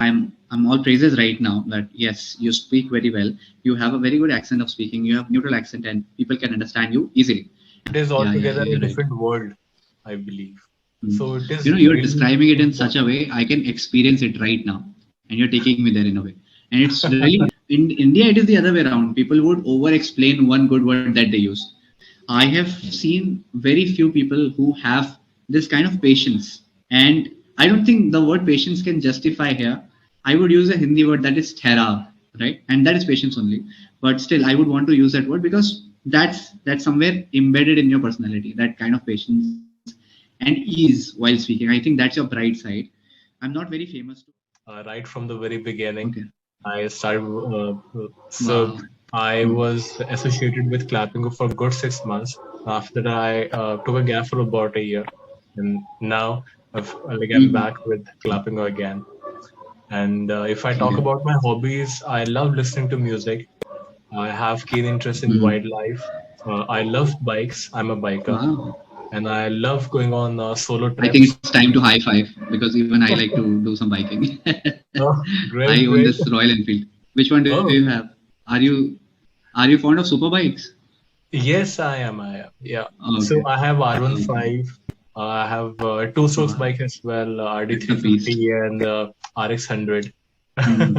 I'm all praises right now that yes, you speak very well. You have a very good accent of speaking. You have neutral accent and people can understand you easily. It is Yeah, yeah, altogether a you're right. different world, I believe. Mm. So it You is know, you're really describing it in such a important. way I can experience it right now, and you're taking me there in a way. And it's really in India, it is the other way around. People would over explain one good word that they use. I have seen very few people who have this kind of patience, and I don't think the word patience can justify here. I would use a Hindi word that is thera, right? And that is patience only. But still, I would want to use that word because that's somewhere embedded in your personality, that kind of patience and ease while speaking. I think that's your bright side. I'm not very famous to. Right from the very beginning. Okay. I started, so Wow. I Hmm. was associated with Clapingo for good 6 months. After that, I took a gap for about a year, and now I'm Hmm. back with Clapingo again. And if I talk Okay. about my hobbies, I love listening to music. I have keen interest in Hmm. wildlife. I love bikes. I'm a biker, Wow. and I love going on solo I think trips. it's time to high five because even I like to do some biking. Oh, I great, own great. this Royal Enfield. Which one do you Oh, have? Are you fond of super bikes? yes, I am. I am. Yeah. So Okay. I have Okay. R15. I have two strokes Wow. bike as well, That's a beast. RD350 and RX 100. Hmm.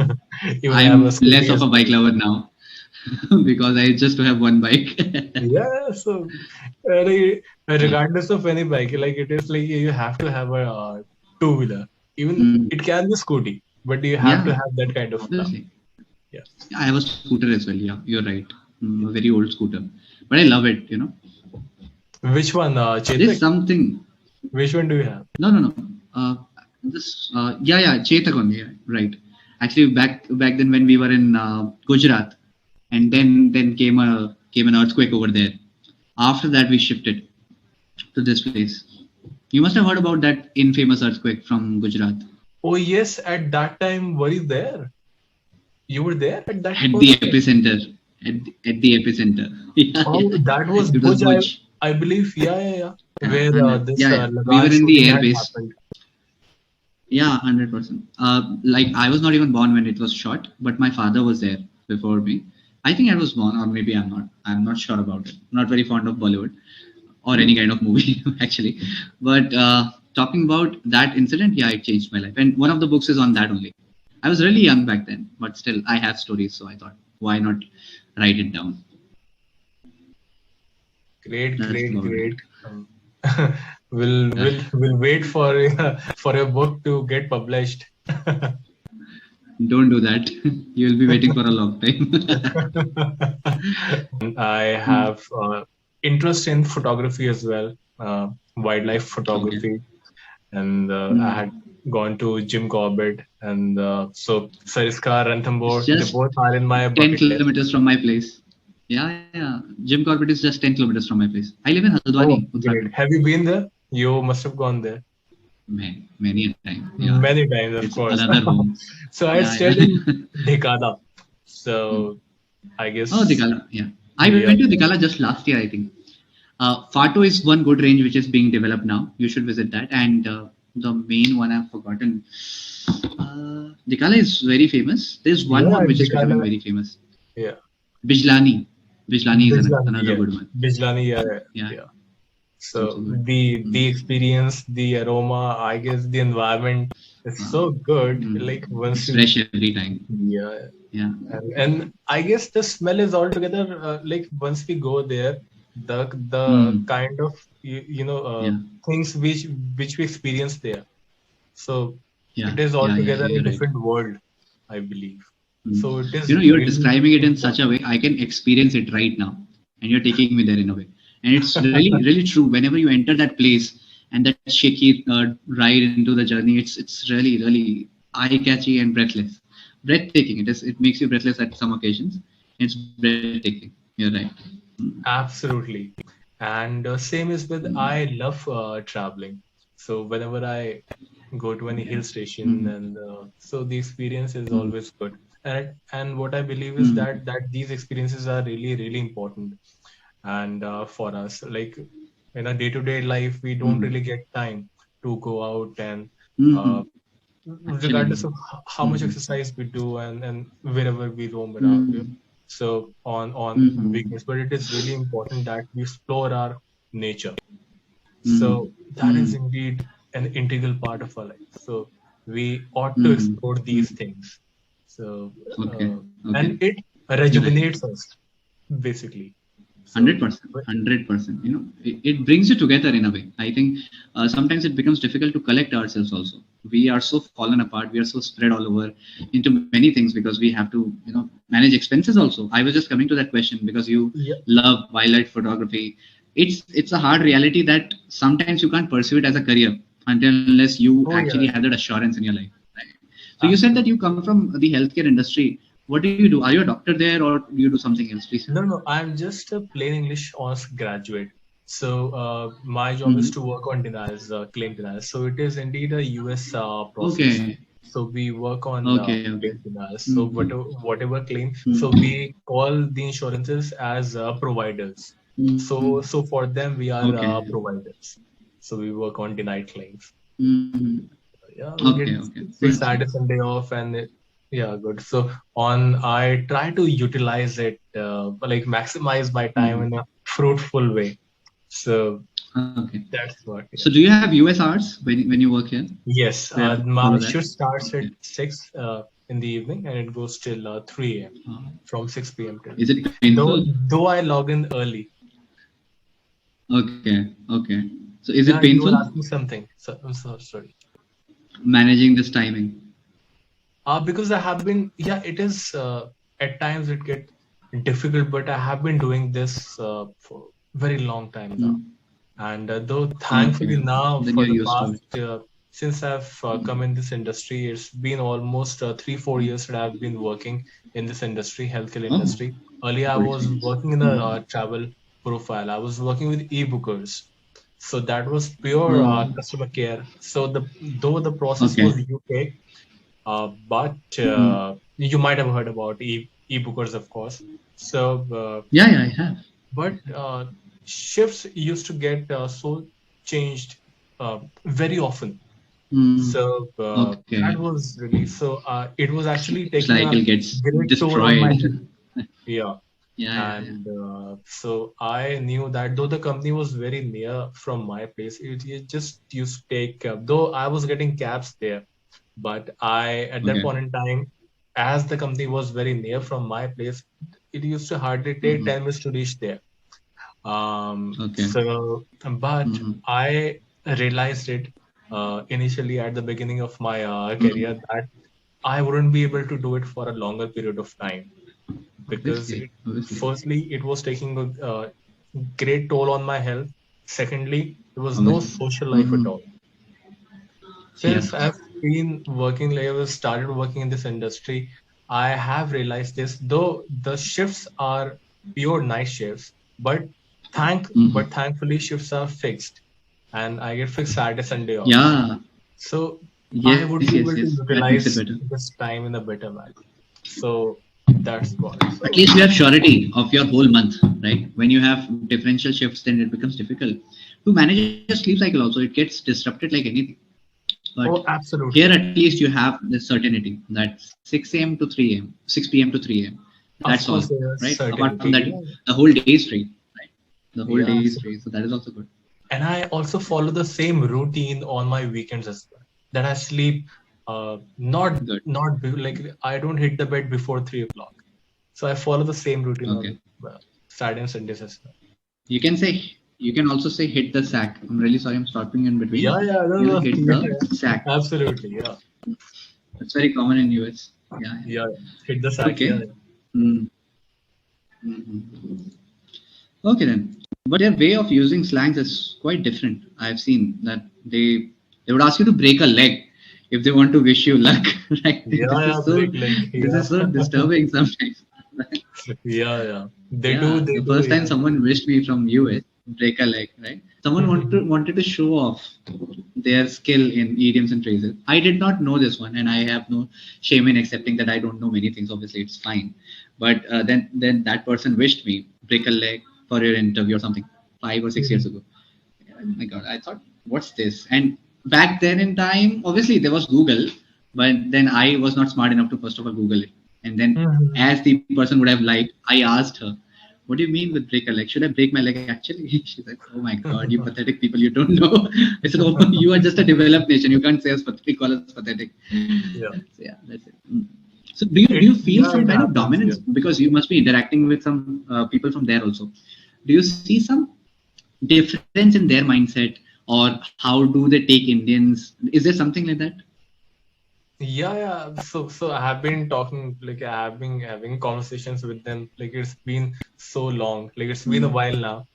Even I have a I'm less scooty of as a bike well. lover now because I just have one bike. Yeah. So regardless of any bike, like it is like you have to have a two-wheeler. Even Mm. it can be scooty, but you have to Yeah, have that kind of stuff. obviously. Yeah. Yeah, I have a scooter as well. Yeah, you're right. A very old scooter, but I love it. Which one, There's Chetak? something. Which one do you have? No, no, no. Yeah, Chetak only. Yeah, right. Actually, back then when we were in Gujarat, and then came an earthquake over there. After that, we shifted to this place. You must have heard about that infamous earthquake from Gujarat Oh yes, at that time, were you there? You were there at that at the earthquake? epicenter. At the epicenter. Yeah, Oh, yeah. that was It was Bhuj, Bhuj. I believe. Yeah, yeah, yeah. Yeah, Where this yeah, yeah. We were Lagan in the shooting had airbase. happened. Yeah, 100%. Like I was not even born when it was shot, but my father was there before me. I think I was born, or maybe I'm not. I'm not sure about it. I'm not very fond of Bollywood or any kind of movie actually. But talking about that incident, yeah, it changed my life. And one of the books is on that only. I was really young back then, but still I have stories, so I thought, why not write it down? Great, That's great, about it. great. We'll wait for for your book to get published. Don't do that. You'll be waiting for a long time. I Hmm. have interest in photography as well, wildlife Okay. photography, and I had Hmm. gone to Jim Corbett, and so Sariska, It's Ranthambore, they just both are in my 10 bucket list. kilometers from my place. Yeah, yeah. Jim Corbett is just 10 kilometers from my place. I live in Haldwani, Oh, Uttarakhand. great. Have you been there? You must have gone there Many a time. Yeah. many times, It's of course. another home. So I Yeah, stayed yeah. in Dhikada. Hmm. So I Oh, guess, Dikala. Yeah. I yeah, went to Dikala just last year, I think. Fato is one good range which is being developed now. You should visit that. And the main one I've forgotten. Dikala is very famous. There's one yeah, more which is becoming Dhikada, very famous. yeah. Bijlani. Bijlani is Bijlani, another yeah. good one. Bijlani, yeah, Yeah, yeah. it's also So good. the Mm. experience, the aroma, I guess the environment is Wow. so good. Mm. Like once It's you, fresh every time. yeah, Yeah. and I guess the smell is altogether like once we go there, the Mm. kind of Yeah. things which we experience there. So Yeah. it is Yeah. Yeah. altogether a You're right. different world, I believe. Mm. So it is You're really describing it in such a important. way I can experience it right now, and you're taking me there in a way. And it's really, really true. Whenever you enter that place and that shaky ride into the journey, it's really, really eye catchy and breathtaking. It makes you breathless at some occasions. It's breathtaking. You're right. Mm. Absolutely. And same is with Mm. I love traveling. So whenever I go to any Okay. hill station, Mm. and so the experience is Mm. always good. And what I believe is Mm. that these experiences are really really important. And for us, like in a day-to-day life, we don't Mm. really get time to go out and uh, Mm. regardless of Actually. how much Mm-hmm. exercise we do and wherever we roam around. Yeah. Mm-hmm. So on weekends, Mm-hmm. but it is really important that we explore our nature. Mm-hmm. So that is Mm-hmm. indeed an integral part of our life. So we ought to explore Mm-hmm. these things. So Okay. and Okay. it Right. rejuvenates us basically. So 100%, 100%. It brings you together in a way. I think sometimes it becomes difficult to collect ourselves also. We are so fallen apart. We are so spread all over into many things because we have to, manage expenses also. I was just coming to that question because you yeah, love wildlife photography. It's a hard reality that sometimes you can't pursue it as a career unless you oh actually yeah, have that assurance in your life. Right? So you said that absolutely. you come from the healthcare industry. What do you do? Are you a doctor there or do you do something else, please? No, no, I'm just a plain English honors graduate. So my job is Hmm. to work on denials, claim denials. So it is indeed a US process. Okay. So we work on Okay. Okay. claim denials. So Mm-hmm. whatever claim, so Mm-hmm. we call the insurances as providers. So Mm-hmm. so for them we are Okay. providers. So we work on denied claims. Mm-hmm. Yeah, we Okay. get Okay. So free that's good. Saturday, Sunday off, and yeah, good. So on, I try to utilize it, like maximize my time Mm-hmm. in a fruitful way. So Okay. that's what. So Yeah. do you have US hours when you work here? Yes, Do you have to follow my that? shift starts at Okay. 6 in the evening, and it goes till 3 a.m. Uh, from 6 p.m. till. is it painful? Though I log in early. Okay. Okay. So is it Yeah, you painful were asking something. So I'm so sorry. managing this timing? Because I have been, yeah, it is at times it get difficult, but I have been doing this for very long time now. Mm. And though Okay. thankfully Okay. now Then for you're the used to past it. since I've come in this industry, it's been almost 3-4 years that I've been working in this industry, healthcare Oh, industry. Earlier, I good was things. working in a Mm-hmm. travel profile. I was working with e-bookers, so that was pure Oh, customer care. So the though the process okay. was UK, but Mm-hmm. you might have heard about e-bookers, of course. So, Yeah, yeah, I have. but shifts used to get so changed very often. Mm. So Okay. that was really so. It was actually Your taking a cycle gets great toll on my destroyed. health. Yeah, Yeah, yeah, yeah. and so I knew that though the company was very near from my place, it just used to take. Though I was getting cabs there, but I, at that Okay. point in time, as the company was very near from my place, it used to hardly take Mm-hmm. 10 minutes to reach there. Okay. So, but Mm-hmm. I realized it initially at the beginning of my Mm-hmm. career that I wouldn't be able to do it for a longer period of time because Obviously, obviously, firstly, it was taking a great toll on my health. Secondly, there was no obviously. social life at Mm-hmm. all. Yeah. Since I've been working, like I started working in this industry, I have realized this. Though the shifts are pure night shifts, but Mm-hmm. thankfully shifts are fixed, and I get fixed Saturday, Sunday off. Yeah. So I Yes, would yes, be yes. able to That makes it better. utilize this time in a better manner. So that's what. At So least you have surety of your whole month, right? When you have differential shifts, then it becomes difficult to manage your sleep cycle. Also, it gets disrupted like anything. But oh, here, absolutely, at least, you have the certainty that 6 a.m. to 3 a.m., 6 p.m. to 3 a.m. That's of all, course, there's right? Apart from certainty. that, the whole day is free, right? The whole Yeah, day is free, absolutely. so that is also good. And I also follow the same routine on my weekends as well. That I sleep Good. like I don't hit the bed before 3 o'clock. So I follow the same routine Okay. on Saturday and Sundays as well. You can also say hit the sack. I'm really sorry, I'm stopping in between. Yeah, yeah, no, no, Hit yeah, the yeah. sack. Absolutely, yeah, That's very common in US. Yeah, yeah. yeah. Hit the sack, yeah. Okay. Mm. Mhm. Okay then. But their way of using slangs is quite different. I've seen that they would ask you to break a leg if they want to wish you luck. Right? Yeah, yeah, break leg, This yeah, is so disturbing sometimes. yeah, yeah. Yeah, They the do, first time yeah. someone wished me from US, break a leg, right? Someone wanted to show off their skill in idioms and phrases. I did not know this one, and I have no shame in accepting that I don't know many things. Obviously, it's fine. But then that person wished me break a leg for your interview or something 5 or 6 years ago. Oh my god, I thought, what's this? And back then in time, obviously there was Google, but then I was not smart enough to first of all Google it. And then, Mhm. as the person would have liked, I asked her, "What do you mean with break a leg? Should I break my leg actually?" She said, "Oh my God, you pathetic people, you don't know." I said, "Oh, you are just a developed nation. You can't say us pathetic, call us pathetic." Yeah. So yeah, that's it. So do you feel Yeah, some it kind of happens. dominance Yeah. because you must be interacting with some people from there also? Do you see some difference in their mindset, or how do they take Indians? Is there something like that? Yeah, yeah. So I have been talking, like I have been having conversations with them. Like it's been so long. Like it's been a while now.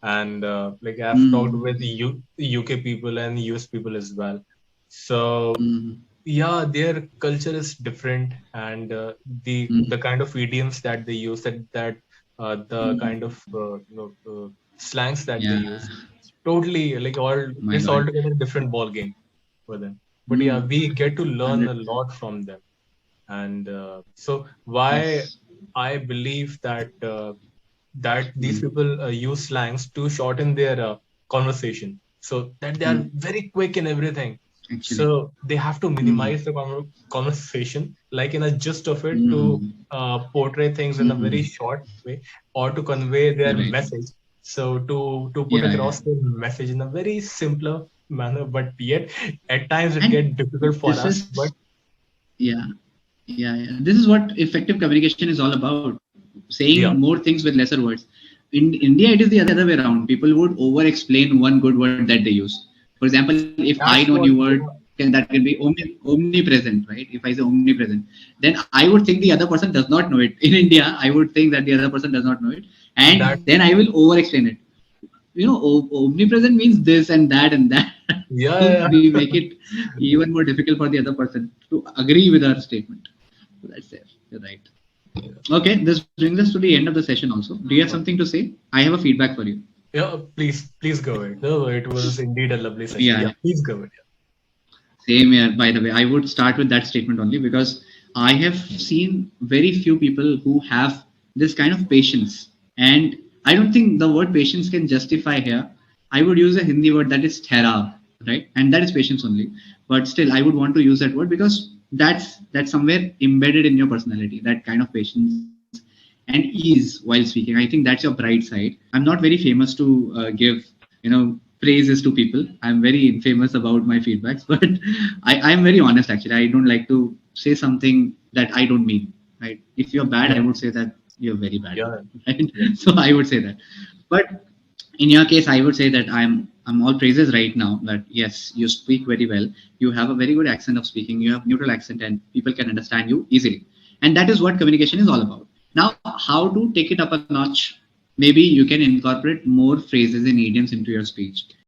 And like I've talked Mm. with UK people and US people as well. So Mm. yeah, their culture is different, and the Mm. kind of idioms that they use, the kind Mm. of slangs that they Yeah. use, totally like all My it's God. altogether a different ball game for them. But yeah, Mm. we get to learn a 100%. lot from them, and so why Yes. I believe that these Mm. people use slangs to shorten their conversation, so that they are Mm. very quick in everything. Actually. So they have to Mm. minimize the conversation, like in a gist of it, to Mm. portray things in a very Mm. short way, or to convey their Right. message. So to put Yeah. Yeah. across the message in a very simpler manner, but yet at times it And gets difficult for this us. is, But yeah. Yeah, yeah. This is what effective communication is all about. Saying yeah, more things with lesser words. In India, it is the other way around. People would over explain one good word that they use. For example, if I know a that's new what. word, Yeah, that can be omnipresent, right? If I say omnipresent, then I would think the other person does not know it. In India, I would think that the other person does not know it. And that. then I will over explain it. Omnipresent means this and that and that. So Yeah, we make it even more difficult for the other person to agree with our statement. So that's there. You're right. yeah. Okay, this brings us to the end of the session also. Do you have something to say? I have a feedback for you. Yeah, please go ahead. No, it was indeed a lovely session. Yeah, Yeah, yeah. please go ahead. Same here, by the way. I would start with that statement only because I have seen very few people who have this kind of patience. And I don't think the word patience can justify here. I would use a Hindi word that is thera, right? And that is patience only. But still, I would want to use that word because that's somewhere embedded in your personality, that kind of patience and ease while speaking. I think that's your bright side. I'm not very famous to give, praises to people. I'm very infamous about my feedbacks, but I'm very honest actually. I don't like to say something that I don't mean. Right? If you're bad, I Yeah, would say that you're very bad. yeah, Right? yeah, So I would say that. But in your case, I would say that I'm all praises right now. That yes, you speak very well. You have a very good accent of speaking. You have neutral accent, and people can understand you easily. And that is what communication is all about. Now, how to take it up a notch? Maybe you can incorporate more phrases and idioms into your speech.